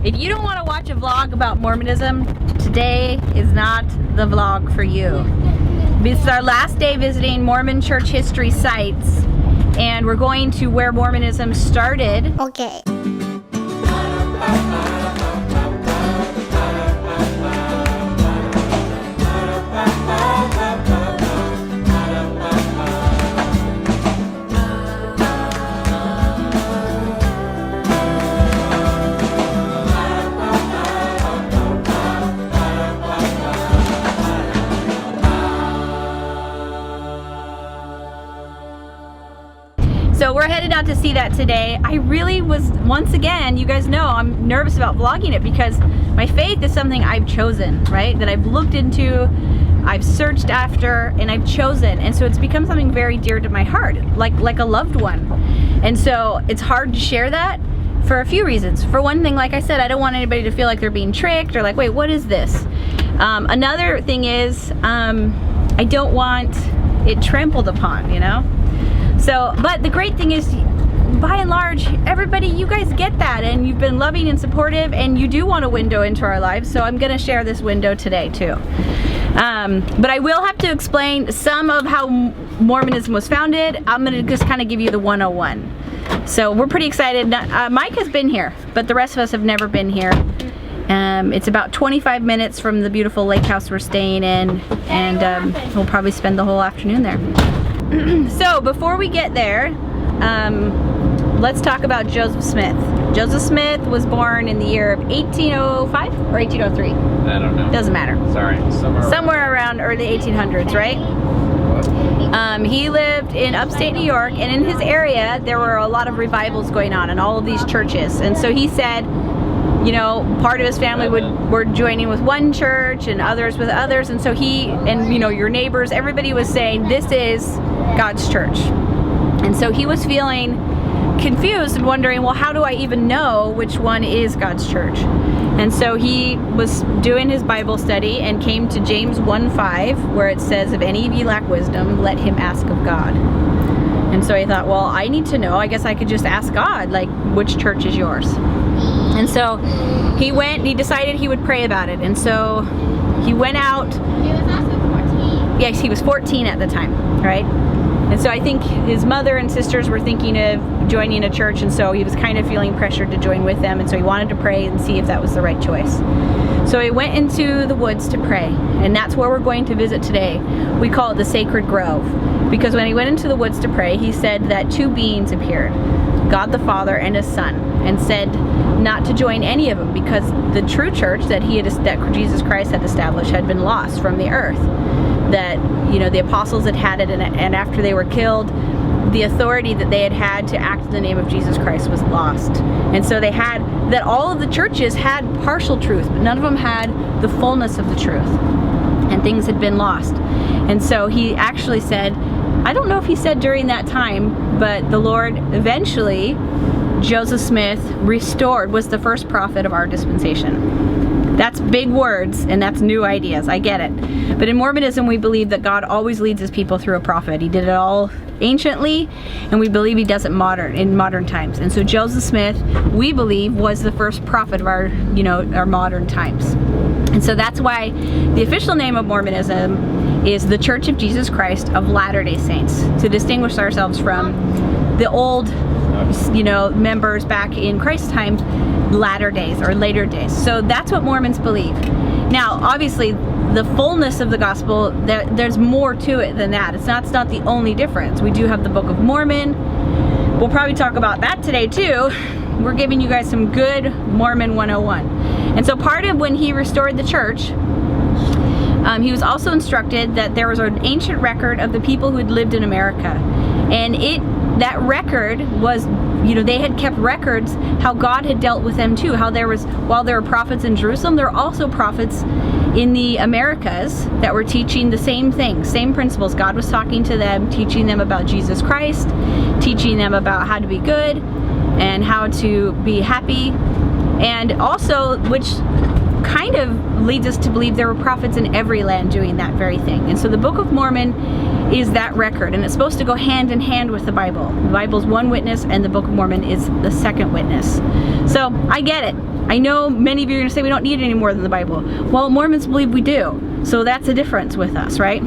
If you don't want to watch a vlog about Mormonism, today is not the vlog for you. This is our last day visiting Mormon Church History sites, and we're going to where Mormonism started. Okay. So we're headed out to see that today. I really was, once again, you guys know I'm nervous about vlogging it because my faith is something I've chosen, right? That I've looked into, I've searched after, and I've chosen. And so it's become something very dear to my heart, like a loved one. And so it's hard to share that for a few reasons. For one thing, like I said, I don't want anybody to feel like they're being tricked or like, wait, what is this? Another thing is, I don't want it trampled upon, you know? So, but the great thing is, by and large, everybody, you guys get that, and you've been loving and supportive, and you do want a window into our lives, so I'm gonna share this window today too. But I will have to explain some of how Mormonism was founded. I'm gonna just kind of give you the 101. So we're pretty excited. Mike has been here, but the rest of us have never been here. It's about 25 minutes from the beautiful lake house we're staying in, and we'll probably spend the whole afternoon there. So before we get there, let's talk about Joseph Smith. Joseph Smith was born in the year of 1805 or 1803? I don't know. Doesn't matter. Sorry. Somewhere around early 1800s, right? He lived in upstate New York, and in his area there were a lot of revivals going on in all of these churches. And so he said, you know, part of his family were joining with one church and others with others, and so he and, you know, your neighbors, everybody was saying this is God's church. And so he was feeling confused and wondering, well, how do I even know which one is God's church? And so he was doing his Bible study and came to James 1:5, where it says, if any of you lack wisdom, let him ask of God. And so he thought, well, I need to know, I guess I could just ask God, like, which church is yours? And so he went and he decided he would pray about it. And so he went out. He was also 14. Yes, he was 14 at the time, right? And so I think his mother and sisters were thinking of joining a church, and so he was kind of feeling pressured to join with them, and so he wanted to pray and see if that was the right choice. So he went into the woods to pray, and that's where we're going to visit today. We call it the Sacred Grove, because when he went into the woods to pray, he said that two beings appeared, God the Father and his Son, and said not to join any of them because the true church that Jesus Christ had established had been lost from the earth. That, you know, the apostles had it, and after they were killed, the authority that they had to act in the name of Jesus Christ was lost. And so they had that all of the churches had partial truth, but none of them had the fullness of the truth, and things had been lost. And so he actually said, I don't know if he said during that time, but the Lord eventually, Joseph Smith was the first prophet of our dispensation. That's big words, and that's new ideas, I get it. But in Mormonism, we believe that God always leads his people through a prophet. He did it all anciently, and we believe he does it in modern times. And so Joseph Smith, we believe, was the first prophet of our modern times. And so that's why the official name of Mormonism is the Church of Jesus Christ of Latter-day Saints, to distinguish ourselves from the old, members back in Christ's time, latter days or later days. So that's what Mormons believe. Now, obviously, the fullness of the gospel, there's more to it than that. It's not the only difference. We do have the Book of Mormon. We'll probably talk about that today too. We're giving you guys some good Mormon 101. And so part of when he restored the church, he was also instructed that there was an ancient record of the people who had lived in America. And that record was, they had kept records how God had dealt with them too. How while there were prophets in Jerusalem, there were also prophets in the Americas that were teaching the same things, same principles. God was talking to them, teaching them about Jesus Christ, teaching them about how to be good and how to be happy, and also, which kind of leads us to believe there were prophets in every land doing that very thing. And so the Book of Mormon is that record, and it's supposed to go hand in hand with the Bible. The Bible's one witness, and the Book of Mormon is the second witness. So I get it. I know many of you are going to say we don't need any more than the Bible. Well, Mormons believe we do. So that's a difference with us, right?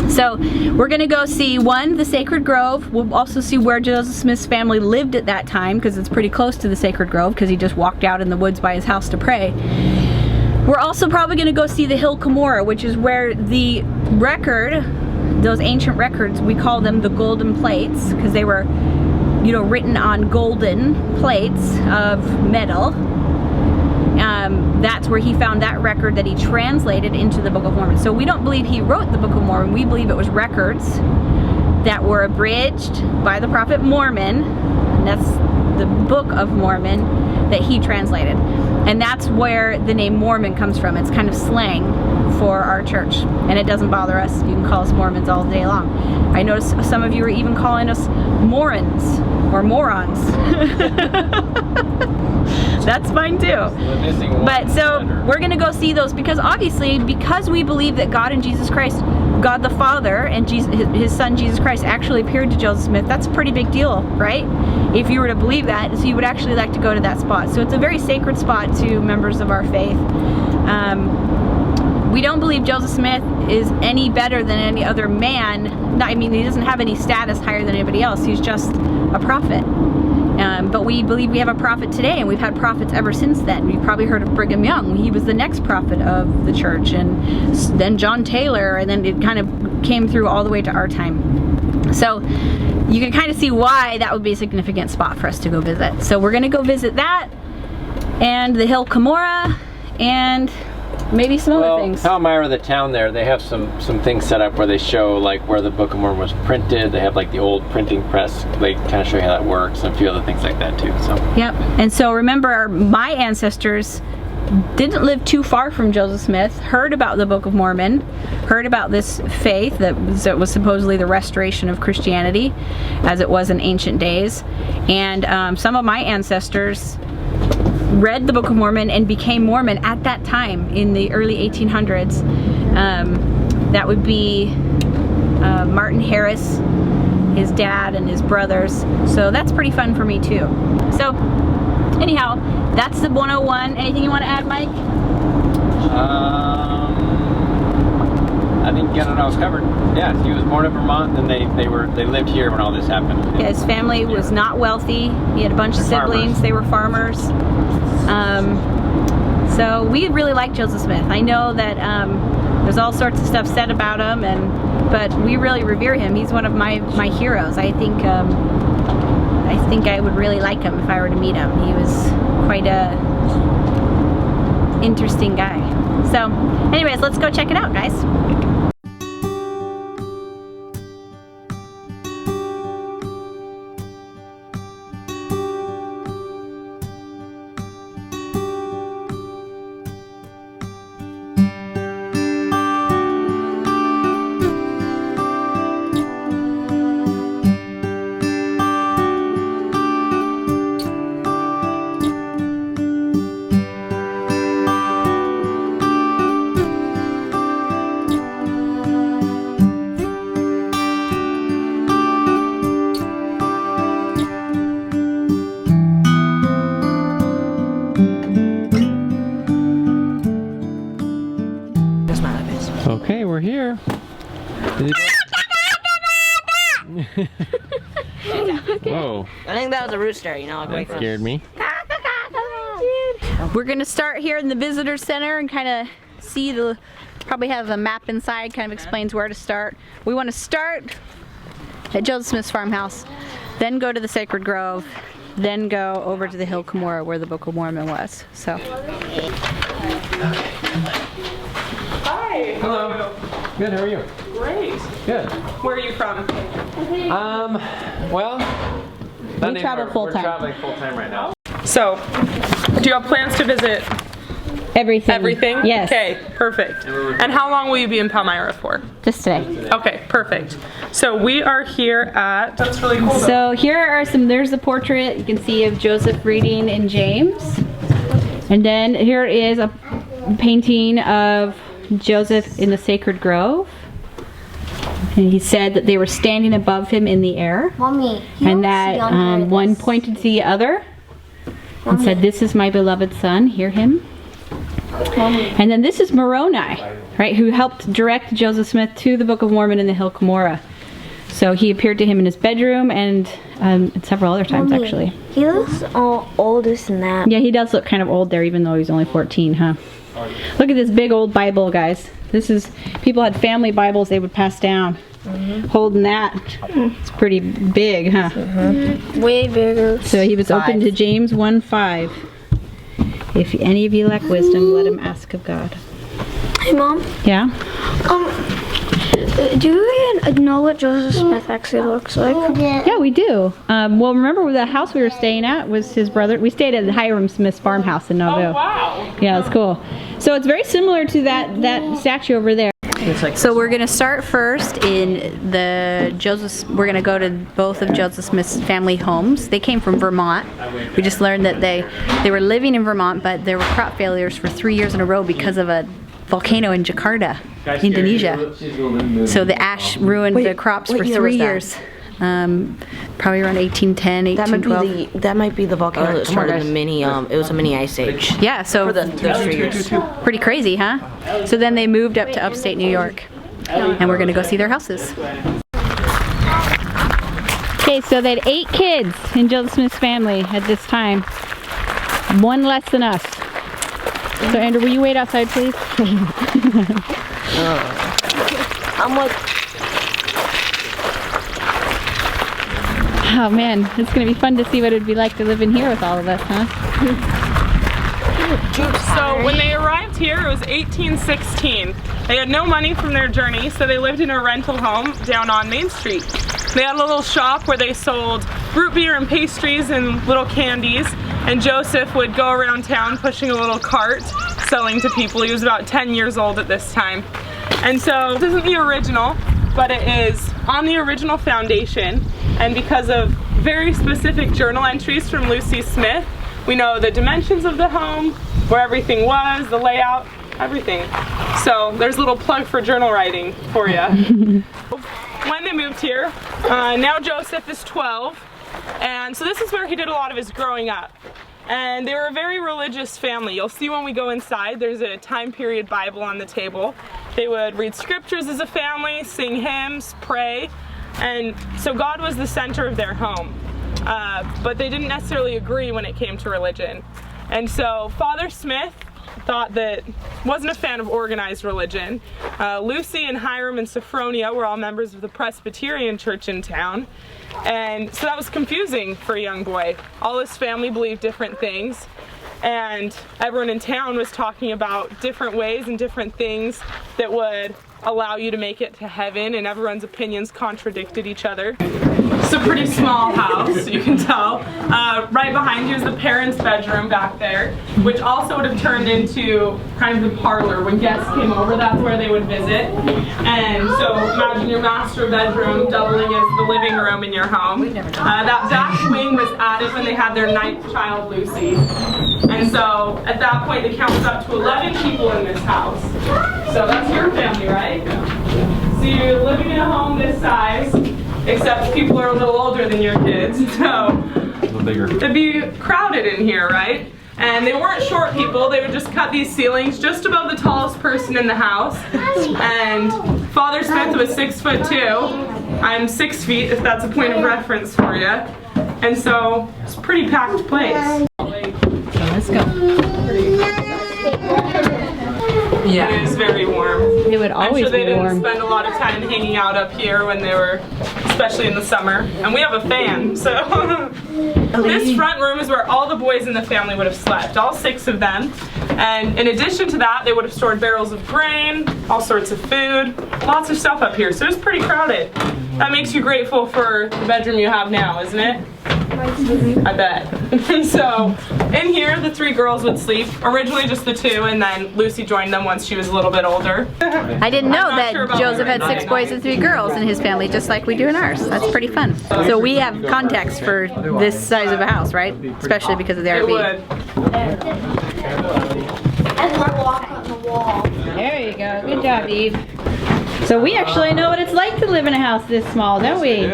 So we're going to go see, one, the Sacred Grove. We'll also see where Joseph Smith's family lived at that time, because it's pretty close to the Sacred Grove, because he just walked out in the woods by his house to pray. We're also probably going to go see the Hill Cumorah, which is where the record, those ancient records, we call them the golden plates, because they were, you know, written on golden plates of metal. That's where he found that record that he translated into the Book of Mormon. So we don't believe he wrote the Book of Mormon. We believe it was records that were abridged by the prophet Mormon, and that's the Book of Mormon that he translated. And that's where the name Mormon comes from. It's kind of slang for our church, and it doesn't bother us. You can call us Mormons all day long. I notice some of you are even calling us Morons or morons. That's fine too. But so we're gonna go see those, because obviously, because we believe that God and Jesus Christ, God the Father and his son Jesus Christ actually appeared to Joseph Smith, that's a pretty big deal, right? If you were to believe that, so you would actually like to go to that spot. So it's a very sacred spot to members of our faith. We don't believe Joseph Smith is any better than any other man. I mean, he doesn't have any status higher than anybody else. He's just a prophet. But we believe we have a prophet today, and we've had prophets ever since then. You've probably heard of Brigham Young. He was the next prophet of the church, and then John Taylor, and then it kind of came through all the way to our time. So you can kind of see why that would be a significant spot for us to go visit. So we're going to go visit that, and the Hill Cumorah, and maybe some other things. Palmyra, the town there, they have some things set up where they show like where the Book of Mormon was printed. They have like the old printing press. They kind of show you how that works, and a few other things like that too. So. Yep. And so remember, my ancestors didn't live too far from Joseph Smith, heard about the Book of Mormon, heard about this faith that was supposedly the restoration of Christianity as it was in ancient days. And some of my ancestors read the Book of Mormon and became Mormon at that time in the early 1800s. That would be Martin Harris, his dad, and his brothers. So that's pretty fun for me too. So anyhow, that's the 101. Anything you want to add, Mike? I think it was covered. Yeah, he was born in Vermont, and they lived here when all this happened. Yeah, his family was not wealthy. He had a bunch of siblings. They were farmers. So we really like Joseph Smith. I know that there's all sorts of stuff said about him, but we really revere him. He's one of my heroes. I think I would really like him if I were to meet him. He was quite a interesting guy. So anyways, let's go check it out, guys. Okay, we're here. Whoa. I think that was a rooster, you know. That scared me. We're gonna start here in the visitor center and kind of see probably have a map inside, kind of explains where to start. We want to start at Joseph Smith's farmhouse, then go to the Sacred Grove, then go over to the Hill Cumorah where the Book of Mormon was. So. Hi. Hello. Good, how are you? Great. Good. Where are you from? Well, We travel full-time. We're traveling full-time right now. So, do you have plans to visit Everything. everything? Yes. Okay, perfect. And how long will you be in Palmyra for? Just today. Okay, perfect. So we are here at, that's really cool though. So here are there's the portrait you can see of Joseph reading in James. And then here is a painting of Joseph in the Sacred Grove. And he said that they were standing above him in the air. Mommy, And that one pointed to the other. and said, "This is my beloved son, hear him." And then this is Moroni, right, who helped direct Joseph Smith to the Book of Mormon in the Hill Cumorah. So he appeared to him in his bedroom and several other times, actually. He looks all older than that. Yeah, he does look kind of old there, even though he's only 14, huh? Look at this big old Bible, guys. This is, people had family Bibles they would pass down. Holding that, it's pretty big, huh? Way bigger. So he was open to James 1:5. If any of you lack wisdom, let him ask of God. Hey, Mom. Yeah? Do you know what Joseph Smith actually looks like? Yeah, we do. Well, remember the house we were staying at was his brother. We stayed at Hiram Smith's farmhouse in Nauvoo. Oh, wow. Yeah, it's cool. So it's very similar to that statue over there. So we're going to start first in the we're going to go to both of Joseph Smith's family homes. They came from Vermont. We just learned that they were living in Vermont, but there were crop failures for 3 years in a row because of a volcano in Jakarta, Indonesia. So the ash ruined the crops for 3 years. Probably around 1810, 1812. That might be the volcano that started the mini. It was a mini ice age. Yeah, so For those 3 years. pretty crazy, huh? So then they moved up to upstate New York, and we're gonna go see their houses. Okay, so they had 8 kids in Joseph Smith's family at this time. 1 less than us. So Andrew, will you wait outside, please? I'm like, Oh man, it's gonna be fun to see what it'd be like to live in here with all of us, huh? So when they arrived here, it was 1816. They had no money from their journey, so they lived in a rental home down on Main Street. They had a little shop where they sold root beer and pastries and little candies, and Joseph would go around town pushing a little cart selling to people. He was about 10 years old at this time. And so this isn't the original, but it is on the original foundation, and because of very specific journal entries from Lucy Smith, we know the dimensions of the home, where everything was, the layout, everything. So there's a little plug for journal writing for you. When they moved here, now Joseph is 12, and so this is where he did a lot of his growing up. And they were a very religious family. You'll see when we go inside, there's a time period Bible on the table. They would read scriptures as a family, sing hymns, pray, and so God was the center of their home. But they didn't necessarily agree when it came to religion. And so Father Smith wasn't a fan of organized religion. Lucy and Hiram and Sophronia were all members of the Presbyterian church in town. And so that was confusing for a young boy. All his family believed different things, and everyone in town was talking about different ways and different things that would allow you to make it to heaven, and everyone's opinions contradicted each other. It's a pretty small house, you can tell. Right behind you is the parents' bedroom back there, which also would have turned into kind of the parlor. When guests came over, that's where they would visit. And so imagine your master bedroom doubling as the living room in your home. That back wing was added when they had their 9th child, Lucy. And so at that point, they counted up to 11 people in this house. So that's your family, right? So you're living in a home this size, except people are a little older than your kids, so it'd be crowded in here, right? And they weren't short people. They would just cut these ceilings just above the tallest person in the house. And Father Smith was 6'2". I'm 6 feet, if that's a point of reference for you. And so it's a pretty packed place. Let's go. Yeah. It is very warm. It would always I'm sure they be didn't warm. spend a lot of time hanging out up here when they were, especially in the summer. And we have a fan, so. This front room is where all the boys in the family would have slept, all 6 of them. And in addition to that, they would have stored barrels of grain, all sorts of food, lots of stuff up here. So it's pretty crowded. That makes you grateful for the bedroom you have now, isn't it? I bet. So in here, the 3 girls would sleep. Originally just the 2, and then Lucy joined them once she was a little bit older. I didn't know that Joseph had 6 boys and 3 girls in his family, just like we do in ours. That's pretty fun. So we have context for this size of a house, right? Especially because of the RV. It would. There you go. Good job, Eve. So we actually know what it's like to live in a house this small, don't we?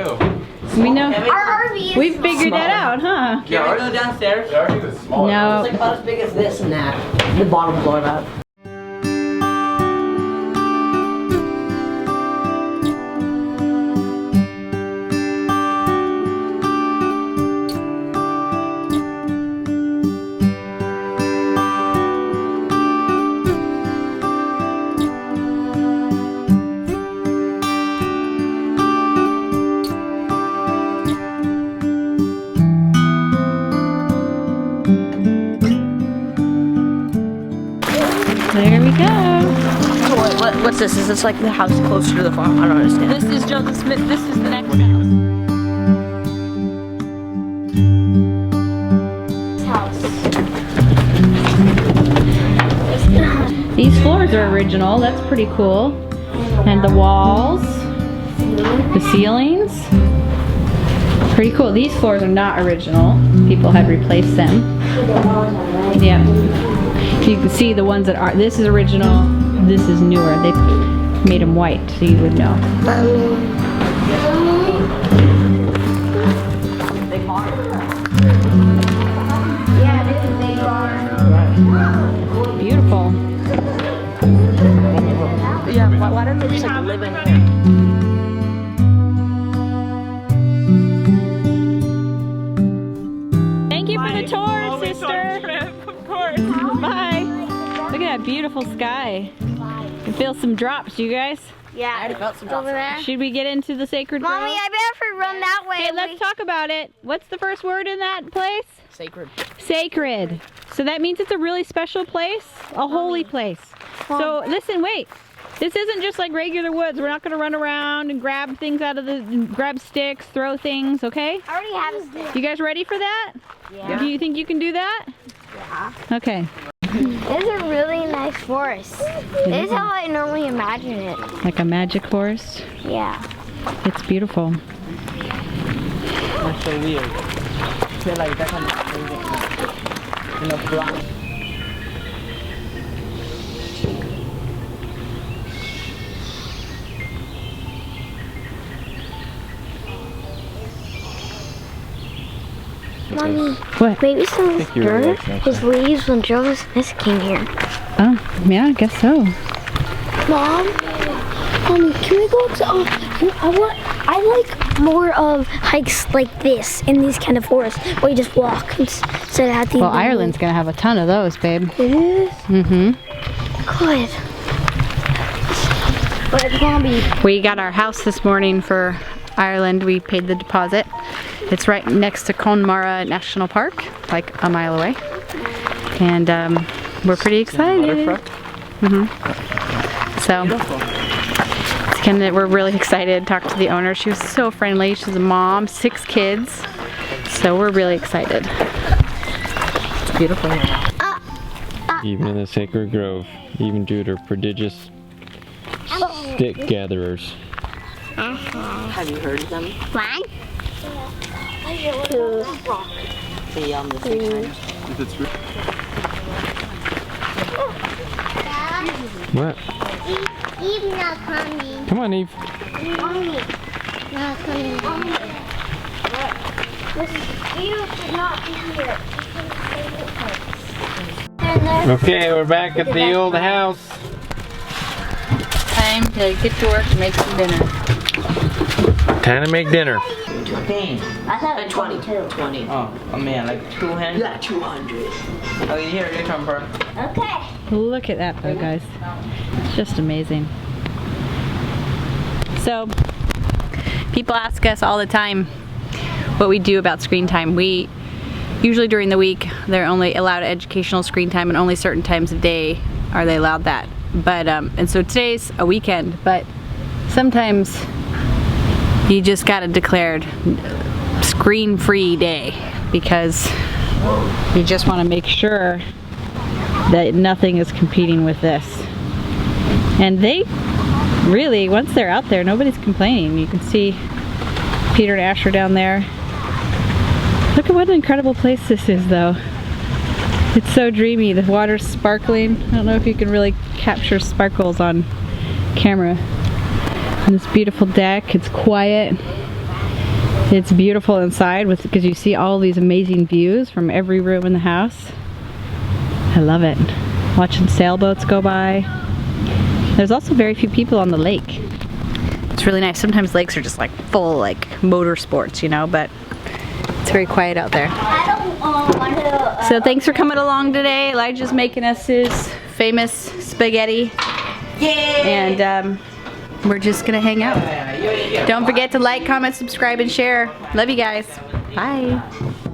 We know. Our RV is We've figured that out, huh? Can we go downstairs? No. It's like about as big as this and that. The bottom floor of that. There we go. So what's this? Is this like the house closer to the farm? I don't understand. This is Joseph Smith. This is the next house. These floors are original. That's pretty cool. And the walls, the ceilings, pretty cool. These floors are not original. People have replaced them. Yeah. You can see the ones that are. This is original. This is newer. They made them white, so you would know. Beautiful. Yeah, why don't they just like live in here? Thank you for the tour, Always on sister. trip, of course. Bye. Look at that beautiful sky. You feel some drops, you guys? Yeah. I already felt some Over there. Should we get into the sacred grove? Mommy, I better run that way. Hey, let's talk about it. What's the first word in that place? Sacred. Sacred. So that means it's a really special place, a holy place. So listen, wait. This isn't just like regular woods. We're not going to run around and grab things out of grab sticks, throw things, okay? I already have a stick. You guys ready for that? Yeah. Do you think you can do that? Yeah. Okay. It's a really nice forest. This is how I normally imagine it. Like a magic forest. Yeah. It's beautiful. That's so weird. I feel like that kind of in a block. Mommy, What? maybe some of this dirt was leaves when Joseph Smith came here. Oh, yeah, I guess so. Mommy, can we go to? I like more of hikes like this in these kind of forests where you just walk instead of have these. Well, Ireland's gonna have a ton of those, babe. It is Mm-hmm. good, but it's gonna be. We got our house this morning for Ireland. We paid the deposit. It's right next to Connemara National Park, like a mile away. And we're pretty excited. So we're really excited to talk to the owner. She was so friendly. She's a mom, 6 kids. So we're really excited. It's beautiful here. Even in the sacred grove, even due to prodigious stick gatherers. Have you heard of them? 1, 2, The stick miners. What? Eve not coming. Come on, Eve. Mommy, not coming. Eve should not be here. Okay, we're back at the old house. Time to get to work and make some dinner. Time to make dinner. 15. I thought it was 20. 22. Oh, man, like 200? Yeah, 200. Okay, here, your turn, bro. Okay. Look at that though, guys. It's just amazing. So, people ask us all the time what we do about screen time. We usually during the week, they're only allowed educational screen time, and only certain times of day are they allowed that. But and so today's a weekend, but sometimes you just got a declared screen-free day because you just want to make sure that nothing is competing with this. And they really, once they're out there, nobody's complaining. You can see Peter and Asher down there. Look at what an incredible place this is though. It's so dreamy. The water's sparkling. I don't know if you can really capture sparkles on camera. And this beautiful deck, it's quiet. It's beautiful inside because you see all these amazing views from every room in the house. I love it. Watching sailboats go by. There's also very few people on the lake. It's really nice. Sometimes lakes are just like full like motorsports, you know, but it's very quiet out there. So thanks for coming along today. Elijah's making us his famous spaghetti. And we're just gonna hang out. Don't forget to like, comment, subscribe, and share. Love you guys. Bye.